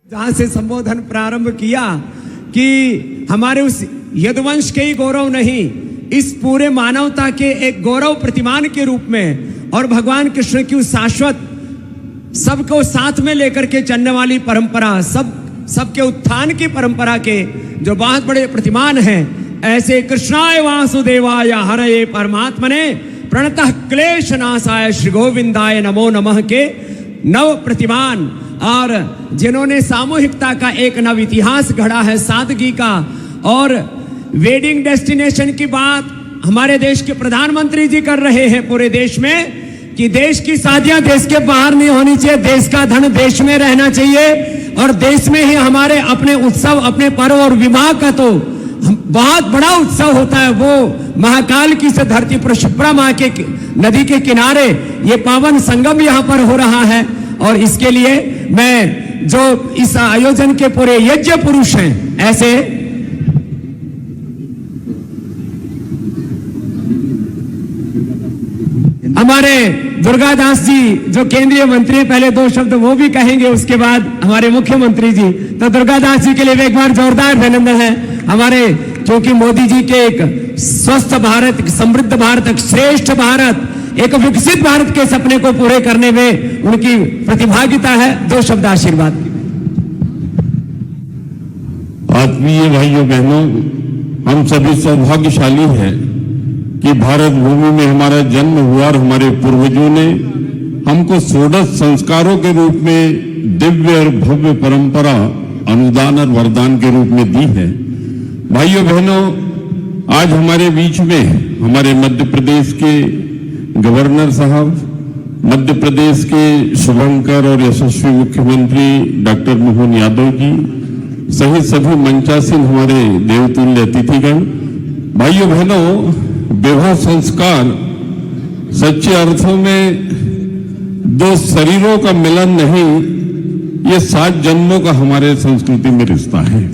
जहां से संबोधन प्रारंभ किया कि हमारे उस यदुवंश के ही गौरव नहीं, इस पूरे मानवता के एक गौरव प्रतिमान के रूप में और भगवान कृष्ण की उस शाश्वत सबको साथ में लेकर के चलने वाली परंपरा, सबके उत्थान की परंपरा के जो बहुत बड़े प्रतिमान हैं, ऐसे कृष्णाय वासुदेवाय हरये परमात्मने प्रणतः क्लेश नाशाय श्री गोविंदाय नमो नमः के नव प्रतिमान और जिन्होंने सामूहिकता का एक नव इतिहास गढ़ा है, सादगी का। और वेडिंग डेस्टिनेशन की बात हमारे देश के प्रधानमंत्री जी कर रहे हैं पूरे देश में कि देश की शादियां देश के बाहर नहीं होनी चाहिए, देश का धन देश में रहना चाहिए और देश में ही हमारे अपने उत्सव, अपने पर्व और विवाह का तो बहुत बड़ा उत्सव होता है। वो महाकाल की से धरती पर शिप्रा माँ के नदी के किनारे ये पावन संगम यहाँ पर हो रहा है और इसके लिए मैं जो इस आयोजन के पूरे यज्ञ पुरुष हैं, ऐसे हमारे दुर्गादास जी जो केंद्रीय मंत्री, पहले दो शब्द वो भी कहेंगे, उसके बाद हमारे मुख्यमंत्री जी। तो दुर्गादास जी के लिए एक बार जोरदार अभिनंदन है हमारे, क्योंकि मोदी जी के एक स्वस्थ भारत, समृद्ध भारत, श्रेष्ठ भारत, एक विकसित भारत के सपने को पूरे करने में उनकी प्रतिभागिता है। दो शब्द आशीर्वाद। आत्मीय भाइयों बहनों, हम सभी सौभाग्यशाली हैं कि भारत भूमि में हमारा जन्म हुआ और हमारे पूर्वजों ने हमको षोडश संस्कारों के रूप में दिव्य और भव्य परंपरा अनुदान और वरदान के रूप में दी है। भाइयों बहनों, आज हमारे बीच में हमारे मध्य प्रदेश के गवर्नर साहब, मध्य प्रदेश के शुभंकर और यशस्वी मुख्यमंत्री डॉक्टर मोहन यादव जी सहित सभी मंचासीन हमारे देवतुल्य अतिथिगण। भाइयों बहनों, विवाह संस्कार सच्चे अर्थों में दो शरीरों का मिलन नहीं, ये 7 जन्मों का हमारे संस्कृति में रिश्ता है।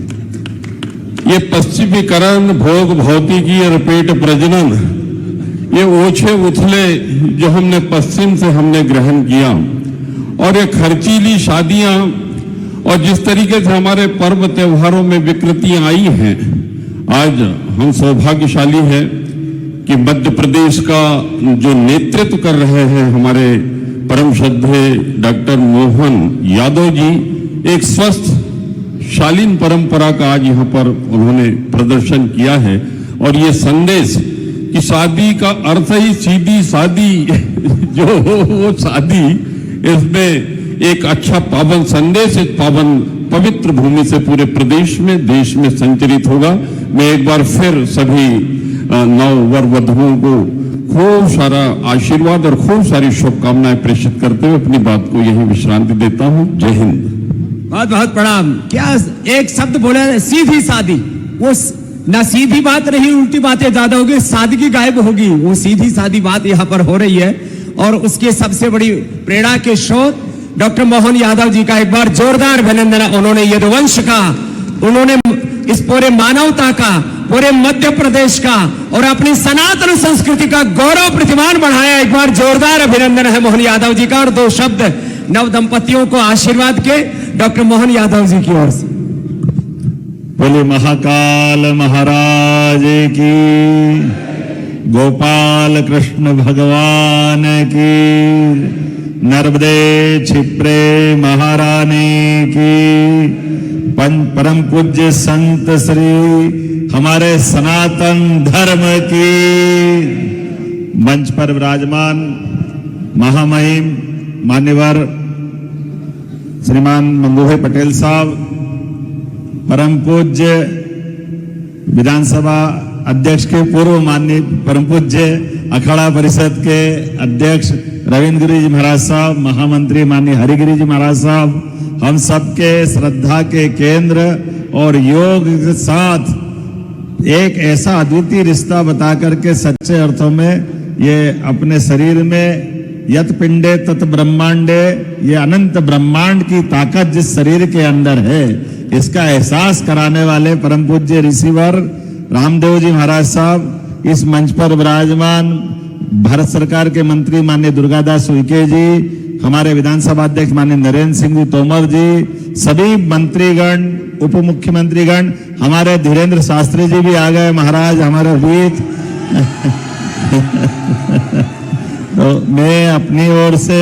ये पश्चिमीकरण, भोग, भौतिकी और पेट प्रजनन, ये ओछे उथले जो हमने पश्चिम से हमने ग्रहण किया और ये खर्चीली शादियां और जिस तरीके से हमारे पर्व त्योहारों में विकृतियां आई हैं, आज हम सौभाग्यशाली हैं कि मध्य प्रदेश का जो नेतृत्व कर रहे हैं हमारे परम श्रद्धेय डॉक्टर मोहन यादव जी, एक स्वस्थ शालीन परंपरा का आज यहाँ पर उन्होंने प्रदर्शन किया है। और ये संदेश कि शादी का अर्थ ही सीधी शादी जो वो शादी, इसमें एक अच्छा पावन संदेश इस पावन पवित्र भूमि से पूरे प्रदेश में, देश में संचरित होगा। मैं एक बार फिर सभी नव वर वधुओं को खूब सारा आशीर्वाद और खूब सारी शुभकामनाएं प्रेषित करते हुए अपनी बात को यही विश्रांति देता हूं। जय हिंद। बहुत बहुत प्रणाम। क्या एक शब्द बोला, सीधी शादी, वो ना सीधी बात रही, उल्टी बातें ज्यादा होगी, सादगी गायब होगी, वो सीधी सादी बात यहाँ पर हो रही है। और उसके सबसे बड़ी प्रेरणा के स्रोत डॉक्टर मोहन यादव जी का एक बार जोरदार अभिनंदन। उन्होंने यदुवंश का, उन्होंने इस पूरे मानवता का, पूरे मध्य प्रदेश का और अपनी सनातन संस्कृति का गौरव प्रतिमान बढ़ाया। एक बार जोरदार अभिनंदन है मोहन यादव जी का। और दो शब्द नव दंपतियों को आशीर्वाद के डॉक्टर मोहन यादव जी की ओर से। बोले महाकाल महाराज की, गोपाल कृष्ण भगवान की, नर्मदे क्षिप्रे महारानी की, परम पूज्य संत श्री हमारे सनातन धर्म की, मंच पर विराजमान महामहिम मान्यवर श्रीमान मंगूभाई पटेल साहब, परम पूज्य विधानसभा अध्यक्ष के पूर्व माननीय परम पूज्य अखाड़ा परिषद के अध्यक्ष रविंद्र गिरी जी महाराज साहब, महामंत्री माननीय हरिगिरी जी महाराज साहब, हम सबके श्रद्धा के केंद्र और योग के साथ एक ऐसा अद्वितीय रिश्ता बता करके सच्चे अर्थों में ये अपने शरीर में यत पिंडे तत ब्रह्मांडे, ये अनंत ब्रह्मांड की ताकत जिस शरीर के अंदर है, इसका एहसास कराने वाले परम पूज्य ऋषिवर रामदेव जी महाराज साहब, इस मंच पर विराजमान भारत सरकार के मंत्री माननीय दुर्गादास उइके जी, हमारे विधानसभा अध्यक्ष माननीय नरेंद्र सिंह जी तोमर जी, सभी मंत्रीगण, उप मुख्यमंत्रीगण, हमारे धीरेन्द्र शास्त्री जी भी आ गए महाराज, हमारे वीर। तो मैं अपनी ओर से,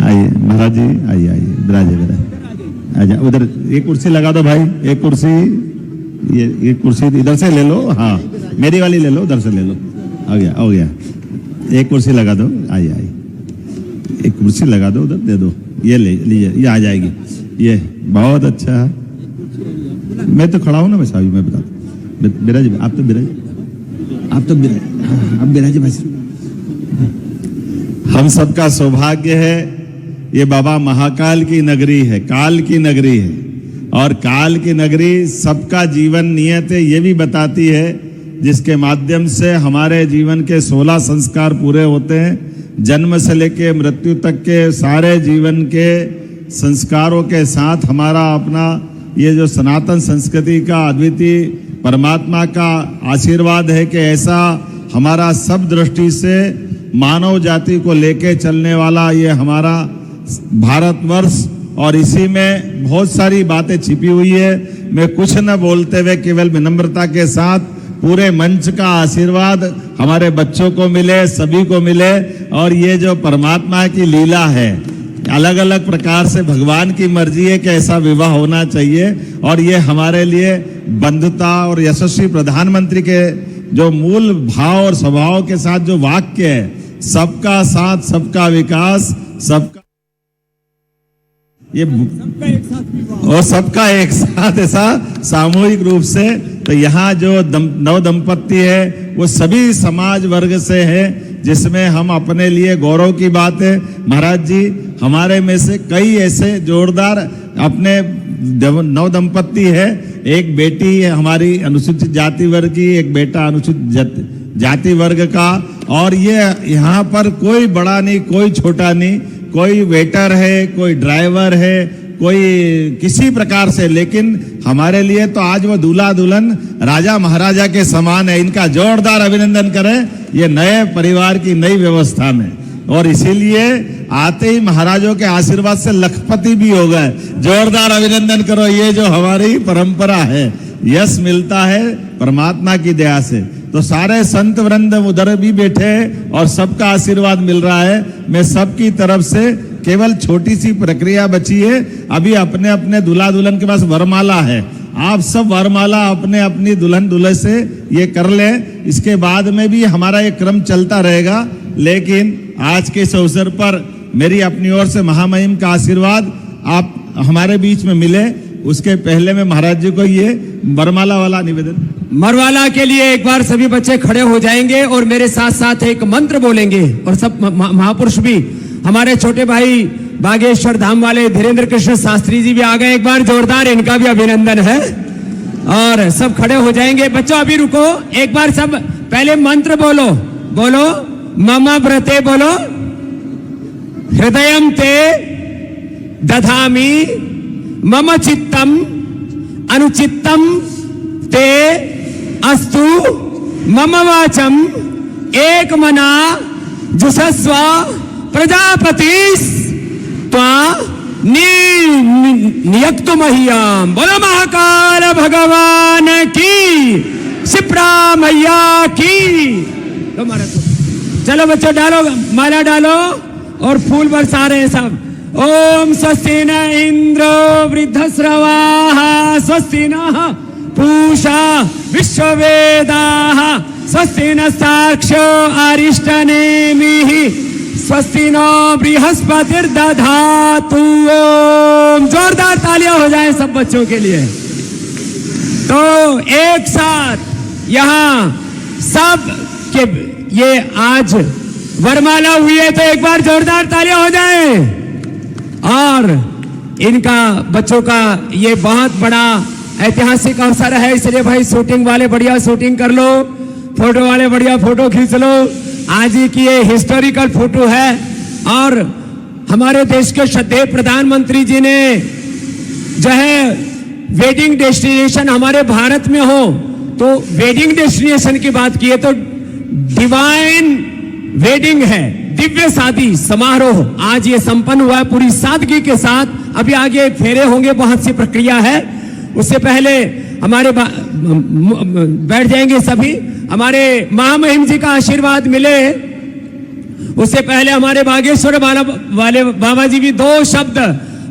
आइए महाराज जी, आइए आइए, इधर आइए, आजा, उधर एक कुर्सी लगा दो भाई, एक कुर्सी, ये कुर्सी इधर से ले लो, हाँ मेरी वाली ले लो, उधर से ले लो, हो गया, एक कुर्सी लगा दो, आइए आइए, एक कुर्सी लगा दो, उधर दे दो, ये ले लीजिए, ये आ जाएगी, ये बहुत अच्छा है। मैं तो खड़ा हूँ ना, मैं साहब मैं बता दूं, बिराज आप तो बिराज, आप बिराज भाई। हम सबका सौभाग्य है, ये बाबा महाकाल की नगरी है, काल की नगरी है, और काल की नगरी सबका जीवन नियत है ये भी बताती है, जिसके माध्यम से हमारे जीवन के 16 संस्कार पूरे होते हैं। जन्म से लेके मृत्यु तक के सारे जीवन के संस्कारों के साथ हमारा अपना ये जो सनातन संस्कृति का अद्वितीय परमात्मा का आशीर्वाद है कि ऐसा हमारा सब दृष्टि से मानव जाति को लेके चलने वाला ये हमारा भारतवर्ष, और इसी में बहुत सारी बातें छिपी हुई है। मैं कुछ न बोलते हुए केवल विनम्रता के साथ पूरे मंच का आशीर्वाद हमारे बच्चों को मिले, सभी को मिले, और ये जो परमात्मा की लीला है, अलग अलग प्रकार से भगवान की मर्जी है कि ऐसा विवाह होना चाहिए, और ये हमारे लिए बंधुता और यशस्वी प्रधानमंत्री के जो मूल भाव और स्वभाव के साथ जो वाक्य है, सबका साथ सबका विकास, सबका ये और सबका एक साथ ऐसा सामूहिक रूप से, तो यहाँ जो नव दंपत्ति है वो सभी समाज वर्ग से है, जिसमें हम अपने लिए गौरव की बात है। महाराज जी, हमारे में से कई ऐसे जोरदार अपने नव दंपत्ति है, एक बेटी है हमारी अनुसूचित जाति वर्ग की, एक बेटा अनुसूचित जाति वर्ग का, और ये यहाँ पर कोई बड़ा नहीं, कोई छोटा नहीं, कोई वेटर है, कोई ड्राइवर है, कोई किसी प्रकार से, लेकिन हमारे लिए तो आज वो दूल्हा दुल्हन राजा महाराजा के समान है। इनका जोरदार अभिनंदन करें, ये नए परिवार की नई व्यवस्था में, और इसीलिए आते ही महाराजों के आशीर्वाद से लखपति भी हो गए। जोरदार अभिनंदन करो, ये जो हमारी परंपरा है, यश मिलता है परमात्मा की दया से। तो सारे संत वृंद उधर भी बैठे और सबका आशीर्वाद मिल रहा है। मैं सबकी तरफ से केवल छोटी सी प्रक्रिया बची है, अभी अपने अपने दूल्हा दुल्हन के पास वरमाला है, आप सब वरमाला अपने अपनी दुल्हन दूल्हे से ये कर लें। इसके बाद में भी हमारा ये क्रम चलता रहेगा, लेकिन आज के इस अवसर पर मेरी अपनी ओर से महामहिम का आशीर्वाद आप हमारे बीच में मिले, उसके पहले में महाराज जी को ये वरमाला वाला निवेदन। मरवाला के लिए एक बार सभी बच्चे खड़े हो जाएंगे और मेरे साथ साथ एक मंत्र बोलेंगे, और सब महापुरुष भी, हमारे छोटे भाई बागेश्वर धाम वाले धीरेन्द्र कृष्ण शास्त्री जी भी आ गए, एक बार जोरदार इनका भी अभिनंदन है, और सब खड़े हो जाएंगे। बच्चों अभी रुको, एक बार सब पहले मंत्र बोलो, बोलो मम व्रते, बोलो हृदयं ते दधामि मम चित्तम अनुचित्तम ते अस्तु मम वाचम एक मना जुषस्व प्रजापतिस् त्वा नियक्तु मह्यम। बोलो महाकाल भगवान की, शिप्रा मैया की। चलो बच्चों डालो, माला डालो और फूल बरसा रहे हैं सब। ओम स्वस्ति न इंद्रो वृद्धश्रवाः स्वस्ति नः पूषा विश्ववेदाः स्वस्ति न साक्षो अरिष्टनेमिः स्वस्ति नो बृहस्पतिर्दधातु। ओम, जोरदार तालियां हो जाएं सब बच्चों के लिए। तो एक साथ यहाँ सब के ये आज वरमाला हुई है, तो एक बार जोरदार तालियां हो जाएं। और इनका बच्चों का ये बहुत बड़ा ऐतिहासिक अवसर है, इसलिए भाई शूटिंग वाले बढ़िया शूटिंग कर लो, फोटो वाले बढ़िया फोटो खींच लो। आज ही की ये हिस्टोरिकल फोटो है, और हमारे देश के श्रद्धेय प्रधानमंत्री जी ने जो है वेडिंग डेस्टिनेशन हमारे भारत में हो, तो वेडिंग डेस्टिनेशन की बात की है तो डिवाइन वेडिंग है, दिव्य शादी समारोह आज ये संपन्न हुआ है पूरी सादगी के साथ। अभी आगे फेरे होंगे, बहुत सी प्रक्रिया है। उससे पहले हमारे बैठ जाएंगे सभी, हमारे महामहिम जी का आशीर्वाद मिले। उससे पहले हमारे बागेश्वर वाले बाबा जी भी 2 शब्द,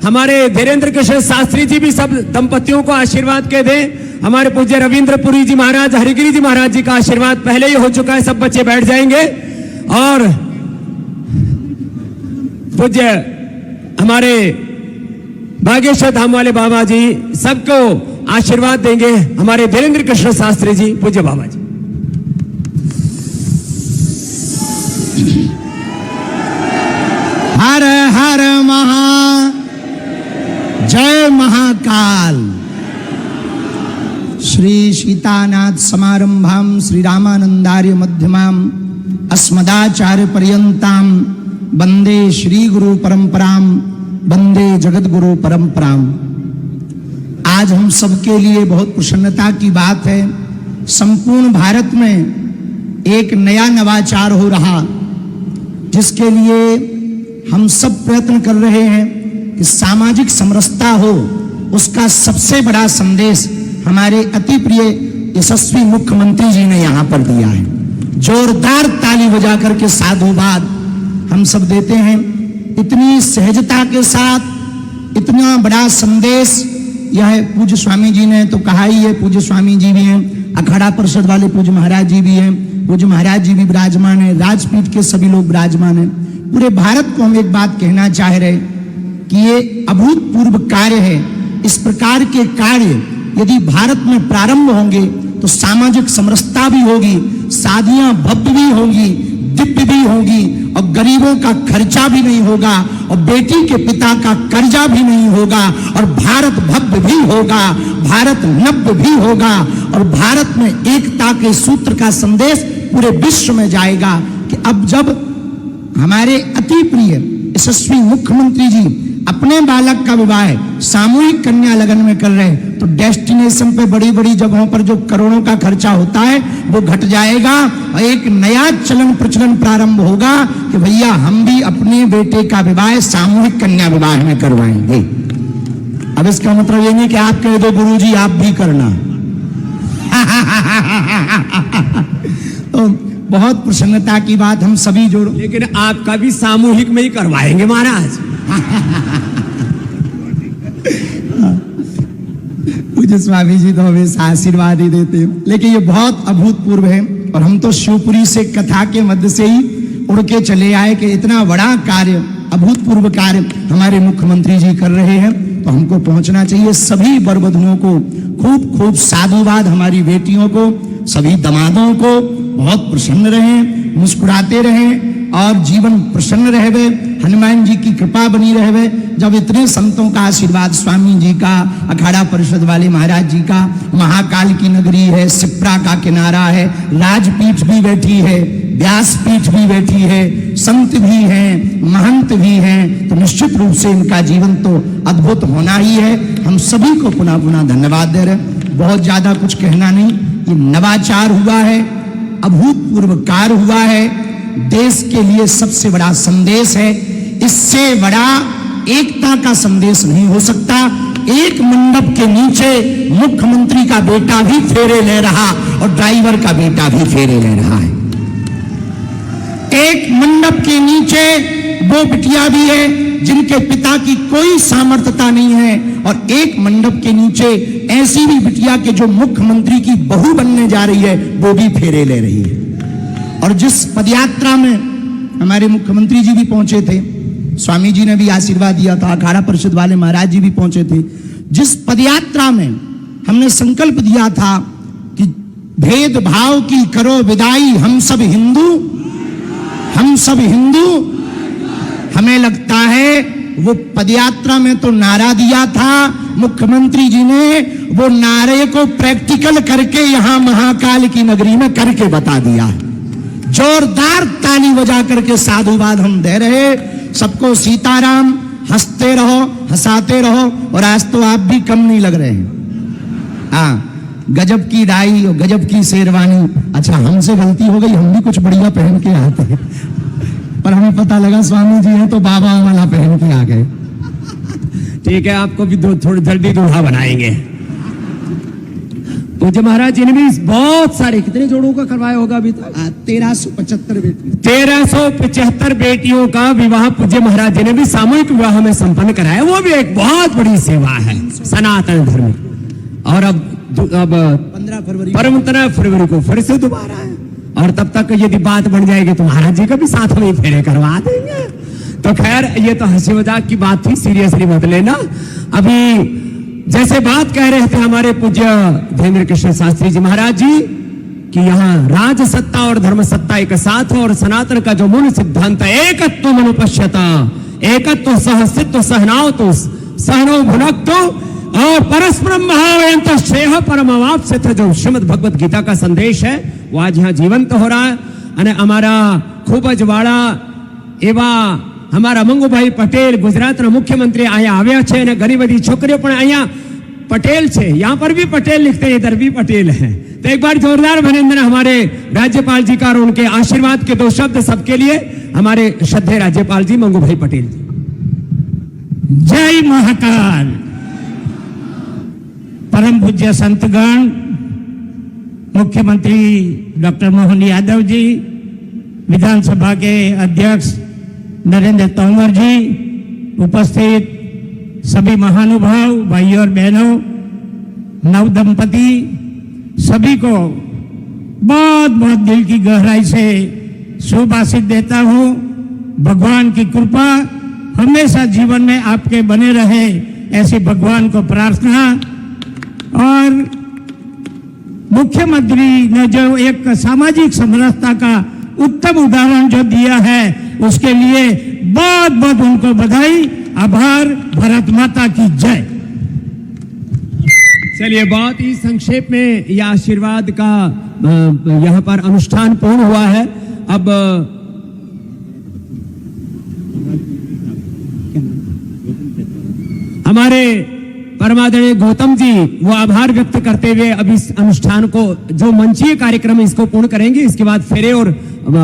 हमारे धीरेन्द्र कृष्ण शास्त्री जी भी सब दंपतियों को आशीर्वाद के दें। हमारे पूज्य रविंद्रपुरी जी महाराज, हरिगिरी जी महाराज जी का आशीर्वाद पहले ही हो चुका है। सब बच्चे बैठ जाएंगे और पूज्य हमारे बागेश्वर धाम वाले बाबा जी सबको आशीर्वाद देंगे। हमारे धीरेन्द्र कृष्ण शास्त्री जी, पूज्य बाबा जी। हर हर जय महाकाल। श्री सीतानाथ समारंभाम श्री रामानंदार्य मध्यमाम अस्मदाचार्य पर्यंताम वंदे श्री गुरु परंपराम वंदे जगत गुरु परंपराम। आज हम सबके लिए बहुत प्रसन्नता की बात है, संपूर्ण भारत में एक नया नवाचार हो रहा, जिसके लिए हम सब प्रयत्न कर रहे हैं कि सामाजिक समरसता हो। उसका सबसे बड़ा संदेश हमारे अति प्रिय यशस्वी मुख्यमंत्री जी ने यहाँ पर दिया है। जोरदार ताली बजा करके साधुवाद हम सब देते हैं। इतनी सहजता के साथ इतना बड़ा संदेश यह पूज्य स्वामी जी ने तो कहा ही है। पूज्य स्वामी जी भी हैं, अखाड़ा परिषद वाले पूज्य महाराज जी भी हैं, पूज्य महाराज जी भी विराजमान है, राजपीठ के सभी लोग विराजमान हैं। पूरे भारत को हम एक बात कहना चाह रहे कि ये अभूतपूर्व कार्य है। इस प्रकार के कार्य यदि भारत में प्रारंभ होंगे तो सामाजिक समरसता भी होगी, शादियां भव्य भी होंगी, दिव्य भी होगी, और गरीबों का खर्चा भी नहीं होगा, और बेटी के पिता का कर्जा भी नहीं होगा, और भारत भव्य भी होगा, भारत नव्य भी होगा, और भारत में एकता के सूत्र का संदेश पूरे विश्व में जाएगा कि अब जब हमारे अति प्रिय यशस्वी मुख्यमंत्री जी अपने बालक का विवाह सामूहिक कन्या लगन में कर रहे हैं, तो डेस्टिनेशन पे बड़ी बड़ी जगहों पर जो करोड़ों का खर्चा होता है वो घट जाएगा, और एक नया चलन प्रचलन प्रारंभ होगा कि भैया हम भी अपने बेटे का विवाह सामूहिक कन्या विवाह में करवाएंगे। अब इसका मतलब ये नहीं कि आप कह दो गुरुजी आप भी करना। तो बहुत प्रसन्नता की बात, हम सभी जोड़ो, लेकिन आपका भी सामूहिक में ही करवाएंगे महाराज। पूज्य स्वामी जी तो हमेशा आशीर्वाद ही देते हैं, लेकिन ये बहुत अभूतपूर्व है। और हम तो शिवपुरी से कथा के मध्य से ही उड़ के चले आए कि इतना बड़ा कार्य, अभूतपूर्व कार्य हमारे मुख्यमंत्री जी कर रहे हैं, तो हमको पहुंचना चाहिए। सभी बरबधुओं को खूब खूब साधुवाद, हमारी बेटियों को, सभी दमादों को बहुत प्रसन्न रहें, मुस्कुराते रहें और जीवन प्रसन्न रहवे, हनुमान जी की कृपा बनी रहवे। जब इतने संतों का आशीर्वाद, स्वामी जी का, अखाड़ा परिषद वाले महाराज जी का, महाकाल की नगरी है, सिप्रा का किनारा है, राजपीठ भी बैठी है, व्यासपीठ भी बैठी है, संत भी हैं, महंत भी हैं, तो निश्चित रूप से इनका जीवन तो अद्भुत होना ही है। हम सभी को पुनः पुनः धन्यवाद दे रहे। बहुत ज्यादा कुछ कहना नहीं, ये नवाचार हुआ है, अभूतपूर्व कार्य हुआ है, देश के लिए सबसे बड़ा संदेश है। इससे बड़ा एकता का संदेश नहीं हो सकता। एक मंडप के नीचे मुख्यमंत्री का बेटा भी फेरे ले रहा और ड्राइवर का बेटा भी फेरे ले रहा है। एक मंडप के नीचे वो बिटिया भी है जिनके पिता की कोई सामर्थ्यता नहीं है, और एक मंडप के नीचे ऐसी भी बिटिया के जो मुख्यमंत्री की बहू बनने जा रही है वो भी फेरे ले रही है। और जिस पदयात्रा में हमारे मुख्यमंत्री जी भी पहुंचे थे, स्वामी जी ने भी आशीर्वाद दिया था, अखाड़ा परिषद वाले महाराज जी भी पहुंचे थे, जिस पदयात्रा में हमने संकल्प दिया था कि भेदभाव की करो विदाई, हम सब हिंदू, हम सब हिंदू। हमें लगता है वो पदयात्रा में तो नारा दिया था, मुख्यमंत्री जी ने वो नारे को प्रैक्टिकल करके यहां महाकाल की नगरी में करके बता दिया है। जोरदार ताली बजा करके साधुवाद हम दे रहे। सबको सीताराम, हंसते रहो, हंसाते रहो, और आज तो आप भी कम नहीं लग रहे हैं। हाँ, गजब की डाई और गजब की शेरवानी। अच्छा, हमसे गलती हो गई, हम भी कुछ बढ़िया पहन के आते हैं, पर हमें पता लगा स्वामी जी हैं तो बाबा वाला पहन के आ गए। ठीक है, आपको भी थोड़ी जल्दी दूल्हा बनाएंगे। पूज्य महाराज जी ने भी बहुत सारे, कितने जोड़ों का करवाया होगा अभी तक? 1375 बेटी। 1375 बेटियों का विवाह पूज्य महाराज जी ने भी सामूहिक विवाह में संपन्न कराया। वो भी एक बहुत बड़ी सेवा है सनातन धर्म की। और अब 15 फरवरी को फिर से दोबारा है, और तब तक यदि बात बन जाएगी तो महाराज जी का भी साथ में फेरे करवा देंगे। तो खैर, ये तो हंसी मजाक की बात थी, सीरियसली मत लेना। अभी जैसे बात कह रहे थे हमारे पूज्य धीरेन्द्र कृष्ण शास्त्री जी महाराज जी कि यहाँ राज सत्ता और धर्म सत्ता एक साथ है, और सनातन का जो मूल सिद्धांत है एकत्व मनुपश्यता, एकत्व सहस्तित्व सहनावतु सहनो भुनक्तु और परस्परम महावयंत श्रेय परमवाप्स्यथ, जो श्रीमद् भगवत गीता का संदेश है वो आज यहाँ जीवंत हो रहा है। અને અમારા ખૂબ જ વાળા એવા हमारा मंगूभाई पटेल गुजरातना मुख्यमंत्री અહીંયા આવ્યા છે, અને ઘણી બધી છોકરીઓ પણ અહીંયા पटेल છે। यहाँ पर भी पटेल लिखते हैं, इधर भी पटेल है। तो एक बार जोरदार अभिनंदन हमारे राज्यपाल जी का और उनके आशीर्वाद के 2 शब्द सबके लिए। हमारे श्रद्धेय राज्यपाल जी मंगूभाई पटेल जी। जय महाकाल। परम पूज्य संतगण, मुख्यमंत्री डॉक्टर मोहन यादव जी, विधानसभा के अध्यक्ष नरेंद्र तोमर जी, उपस्थित सभी महानुभाव भाइयों और बहनों, नव दंपति, सभी को बहुत बहुत दिल की गहराई से शुभ आशीष देता हूँ। भगवान की कृपा हमेशा जीवन में आपके बने रहे, ऐसी भगवान को प्रार्थना। और मुख्यमंत्री ने जो एक सामाजिक समरसता का उत्तम उदाहरण जो दिया है, उसके लिए बहुत बहुत उनको बधाई, आभार। भारत माता की जय। चलिए, बहुत ही संक्षेप में यह आशीर्वाद का यहाँ पर अनुष्ठान पूर्ण हुआ है। अब हमारे परमादरणीय गौतम जी वो आभार व्यक्त करते हुए अब इस अनुष्ठान को, जो मंचीय कार्यक्रम है, इसको पूर्ण करेंगे। इसके बाद फेरे और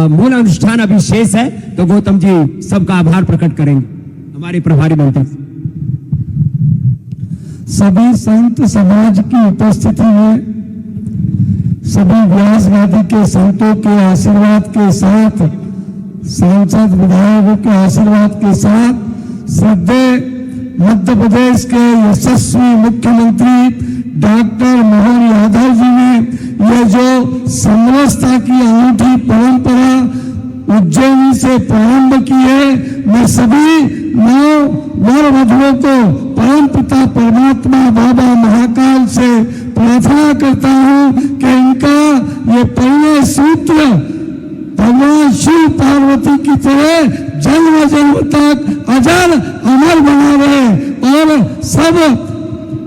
मूल अनुष्ठान अभी शेष है, तो गौतम जी सबका आभार प्रकट करेंगे। हमारे प्रभारी मंत्री सभी संत समाज की उपस्थिति में, सभी व्यासवादी के संतों के आशीर्वाद के साथ, सांसद विधायकों के आशीर्वाद के साथ, श्रद्धेय मध्य प्रदेश के यशस्वी मुख्यमंत्री डॉक्टर मोहन यादव जी ने ये जो समरसता की अनूठी परंपरा उज्जैन से प्रारंभ की है, मैं सभी वर वधुओं को परमपिता परमात्मा बाबा महाकाल से प्रार्थना करता हूँ कि इनका ये परिणय सूत्र भगवान शिव पार्वती की तरह जन्म जन्म तक अजर अमर बना रहे, और सब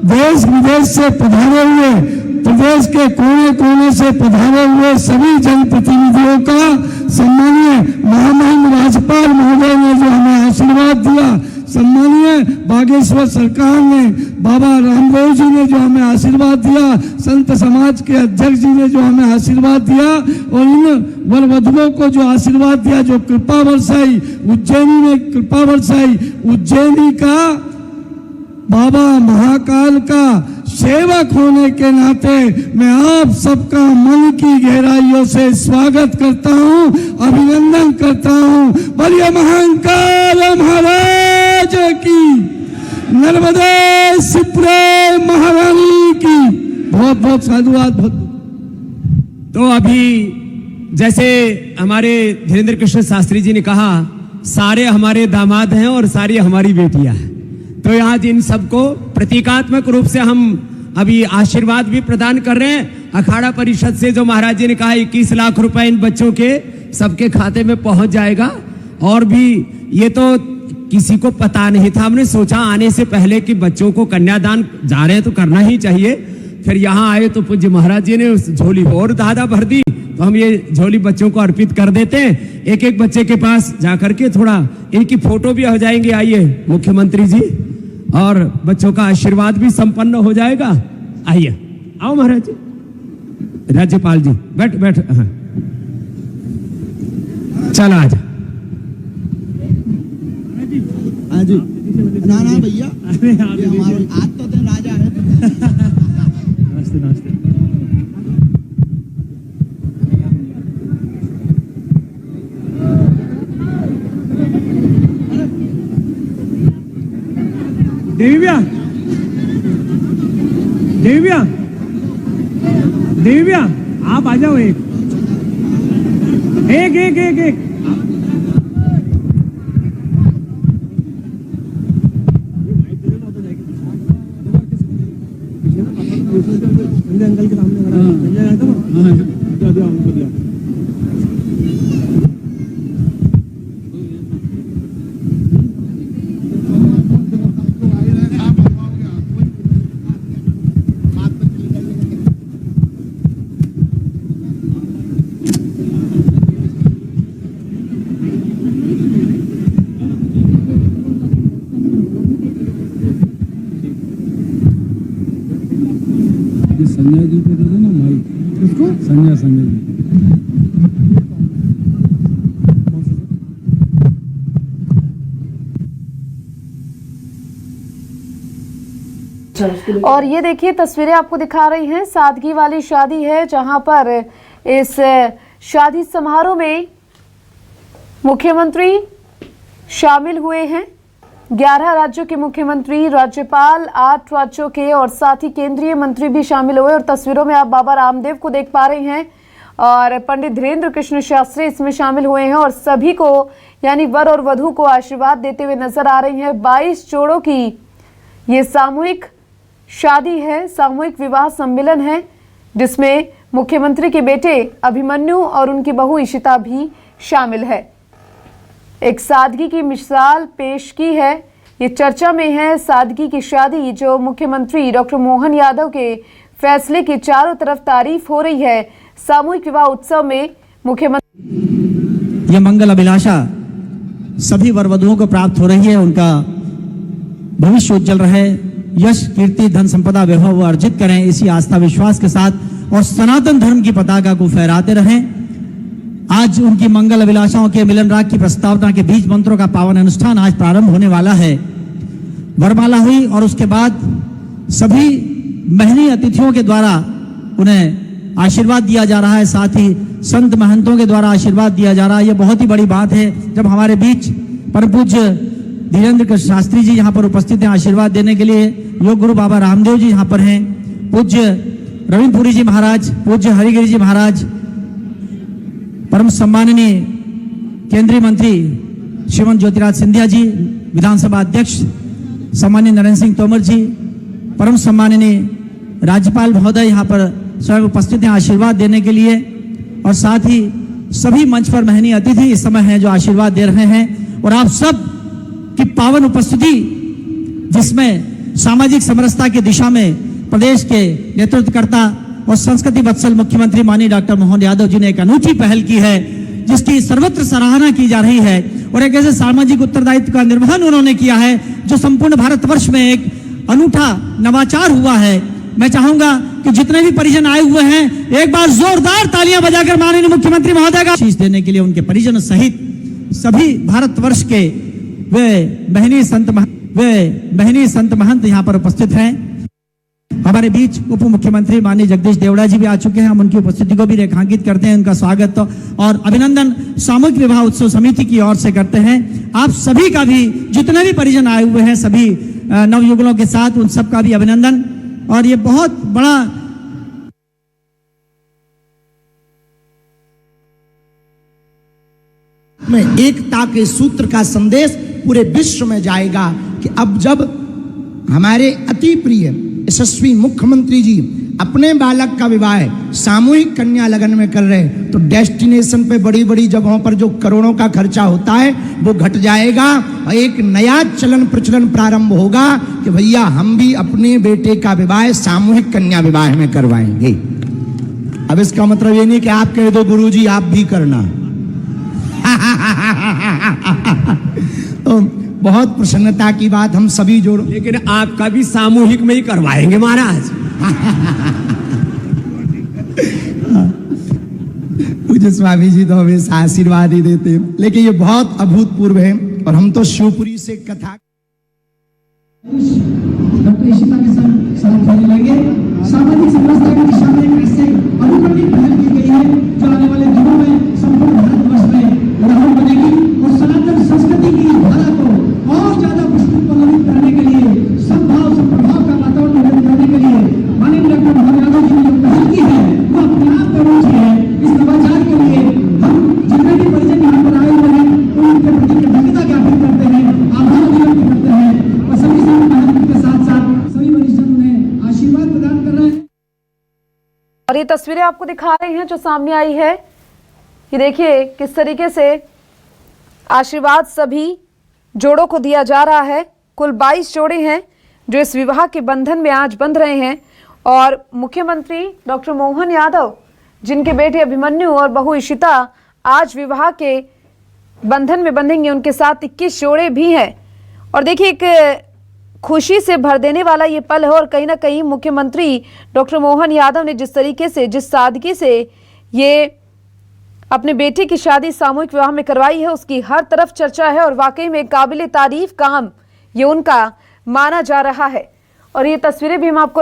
देश विदेश से पधारे हुए, प्रदेश के कोने कोने से पधारे हुए सभी जनप्रतिनिधियों का सम्मानीय महामहिम राज्यपाल महोदय ने जो हमें आशीर्वाद दिया, सम्मानीय बागेश्वर सरकार ने, बाबा रामदेव जी ने जो हमें आशीर्वाद दिया, संत समाज के अध्यक्ष जी ने जो हमें आशीर्वाद दिया, और इन वर वधुओं को जो आशीर्वाद दिया, जो कृपा बरसाई, उज्जैनी ने कृपा बरसाई, उज्जैनी का बाबा महाकाल का सेवक होने के नाते मैं आप सबका मन की गहराइयों से स्वागत करता हूं, अभिनंदन करता हूं। बोलिए महाकाल महाराज की, नर्मदे सिप्रे महारानी की बहुत बहुत साधुवाद। तो अभी जैसे हमारे धीरेन्द्र कृष्ण शास्त्री जी ने कहा, सारे हमारे दामाद हैं और सारी हमारी बेटियां हैं, तो आज इन सबको प्रतीकात्मक रूप से हम अभी आशीर्वाद भी प्रदान कर रहे हैं। अखाड़ा परिषद से जो महाराज जी ने कहा 21 लाख रुपए इन बच्चों के सबके खाते में पहुंच जाएगा, और भी ये तो किसी को पता नहीं था, हमने सोचा आने से पहले कि बच्चों को कन्यादान जा रहे हैं तो करना ही चाहिए। फिर यहाँ आए तो पूज्य महाराज जी ने उस झोली और दादा भर दी, तो हम ये झोली बच्चों को अर्पित कर देते हैं। एक एक बच्चे के पास जाकर के थोड़ा इनकी फोटो भी हो जाएंगे। आइए मुख्यमंत्री जी, और बच्चों का आशीर्वाद भी संपन्न हो जाएगा। आइए, आओ महाराज जी, राज्यपाल जी बैठ बैठ। हाँ, चल आजा, भैया, अरे हाँ, ये हमारा आज तो दिन राजा है। नमस्ते नमस्ते। देवी भैया, देवी भैया, देवी भैया आप आ जाओ। एक एक एक एक एक अंकल के सामने संजय जी को दे देना माइक। उसको संजय जी। और ये देखिए तस्वीरें आपको दिखा रही हैं, सादगी वाली शादी है जहां पर इस शादी समारोह में मुख्यमंत्री शामिल हुए हैं। 11 राज्यों के मुख्यमंत्री, राज्यपाल, 8 राज्यों के और साथ ही केंद्रीय मंत्री भी शामिल हुए। और तस्वीरों में आप बाबा रामदेव को देख पा रहे हैं और पंडित धीरेन्द्र कृष्ण शास्त्री इसमें शामिल हुए हैं और सभी को यानी वर और वधू को आशीर्वाद देते हुए नजर आ रही हैं। 22 जोड़ों की ये सामूहिक शादी है, सामूहिक विवाह सम्मेलन है जिसमें मुख्यमंत्री के बेटे अभिमन्यु और उनकी बहू इशिता भी शामिल है। एक सादगी की मिसाल पेश की है, ये चर्चा में है। सादगी की शादी जो मुख्यमंत्री डॉक्टर मोहन यादव के फैसले की चारों तरफ तारीफ हो रही है। सामूहिक विवाह उत्सव में मुख्यमंत्री ये मंगल अभिलाषा सभी वर वधुओं को प्राप्त हो रही है। उनका भविष्य उज्जवल रहे, यश कीर्ति धन संपदा वैभव वो अर्जित करें, इसी आस्था विश्वास के साथ और सनातन धर्म की पताका को फहराते रहें। आज उनकी मंगल अभिलाषाओं के मिलन राग की प्रस्तावना के बीज मंत्रों का पावन अनुष्ठान आज प्रारंभ होने वाला है। वरमाला हुई और उसके बाद सभी महनी अतिथियों के द्वारा उन्हें आशीर्वाद दिया जा रहा है, साथ ही संत महंतों के द्वारा आशीर्वाद दिया जा रहा है। यह बहुत ही बड़ी बात है जब हमारे बीच परम पूज्य धीरेन्द्र कृष्ण शास्त्री जी यहाँ पर उपस्थित हैं आशीर्वाद देने के लिए। योग गुरु बाबा रामदेव जी यहाँ पर हैं, पूज्य रविपुरी जी महाराज, पूज्य हरिगिरी जी महाराज, परम सम्माननीय केंद्रीय मंत्री श्रीमंत ज्योतिराज सिंधिया जी, विधानसभा अध्यक्ष सम्माननीय नरेंद्र सिंह तोमर जी, परम सम्माननीय राज्यपाल महोदय यहाँ पर स्वयं उपस्थित हैं आशीर्वाद देने के लिए। और साथ ही सभी मंच पर महनीय अतिथि इस समय हैं जो आशीर्वाद दे रहे हैं। और आप सब की पावन उपस्थिति जिसमें सामाजिक समरसता की दिशा में प्रदेश के नेतृत्वकर्ता और संस्कृति वत्सल मुख्यमंत्री माननीय डॉक्टर मोहन यादव जी ने एक अनूठी पहल की है जिसकी सर्वत्र सराहना की जा रही है। और एक ऐसे सामाजिक उत्तरदायित्व का निर्वहन उन्होंने किया है जो संपूर्ण भारतवर्ष में एक अनूठा नवाचार हुआ है। मैं चाहूंगा कि जितने भी परिजन आए हुए हैं एक बार जोरदार तालियां बजाकर माननीय मुख्यमंत्री महोदय का शीश देने के लिए उनके परिजनों सहित सभी भारतवर्ष के वे महनीय संत महंत यहाँ पर उपस्थित हैं। हमारे बीच उप मुख्यमंत्री माननीय जगदीश देवड़ा जी भी आ चुके हैं, हम उनकी उपस्थिति को भी रेखांकित करते हैं, उनका स्वागत और अभिनंदन सामूहिक विवाह उत्सव समिति की ओर से करते हैं। आप सभी का भी जितने भी परिजन आए हुए हैं सभी नवयुगलों के साथ उन सबका भी अभिनंदन। और ये बहुत बड़ा में एकता के सूत्र का संदेश पूरे विश्व में जाएगा कि अब जब हमारे अति प्रिय यशस्वी मुख्यमंत्री जी अपने बालक का विवाह सामूहिक कन्या लगन में कर रहे हैं तो डेस्टिनेशन पे बड़ी बड़ी जगहों पर जो करोड़ों का खर्चा होता है वो घट जाएगा और एक नया चलन प्रचलन प्रारंभ होगा कि भैया हम भी अपने बेटे का विवाह सामूहिक कन्या विवाह में करवाएंगे। अब इसका मतलब ये नहीं कि आप कह दो गुरुजी आप भी करना। तो बहुत प्रसन्नता की बात हम सभी जोड़, लेकिन आपका भी सामूहिक में ही करवाएंगे महाराज। पूज्य स्वामी जी तो हमें आशीर्वाद ही देते हैं, लेकिन ये बहुत अभूतपूर्व है। और हम तो शिवपुरी से कथा डॉक्टर इशिता के साथ खेलने लगे। सामाजिक समरसता की दिशा में ऐसे अनुकरणीय पहल की गई है जो आने वाले दिनों में संपूर्ण भारतवर्ष में उदाहरण बनेगी और सनातन संस्कृति की धारा को और ज्यादा विस्तृत पल्लवित करने के लिए सद्भाव सद्प्रभाव का वातावरण निर्मित करने के लिए माननीय डॉक्टर मोहन यादव जी ने जो पहल की है वो अपने आप करूँगी है। इस नवाचार के लिए हम जितने भी परिजन यहाँ पर आए हुए हैं उनके प्रति कृतज्ञता ज्ञापित करते हैं, आभार व्यक्त करते हैं और सभी संत के साथ साथ सभी वरिष्ठों ने आशीर्वाद प्रदान कर रहे हैं। और ये तस्वीरें आपको दिखा रहे हैं जो सामने आई है। ये देखिए किस तरीके से आशीर्वाद सभी जोड़ों को दिया जा रहा है। कुल 22 जोड़े हैं जो इस विवाह के बंधन में आज बंध रहे हैं और मुख्यमंत्री डॉक्टर मोहन यादव जिनके बेटे अभिमन्यु और बहू इशिता आज विवाह के बंधन में बंधेंगे, उनके साथ 21 जोड़े भी हैं। और देखिए एक खुशी से भर देने वाला ये पल है और कहीं ना कहीं मुख्यमंत्री डॉक्टर मोहन यादव ने जिस तरीके से जिस सादगी से ये अपने बेटे की शादी सामूहिक विवाह में करवाई है उसकी हर तरफ चर्चा है और वाकई में काबिल तारीफ काम ये उनका माना जा रहा है। और ये तस्वीरें भी हम आपको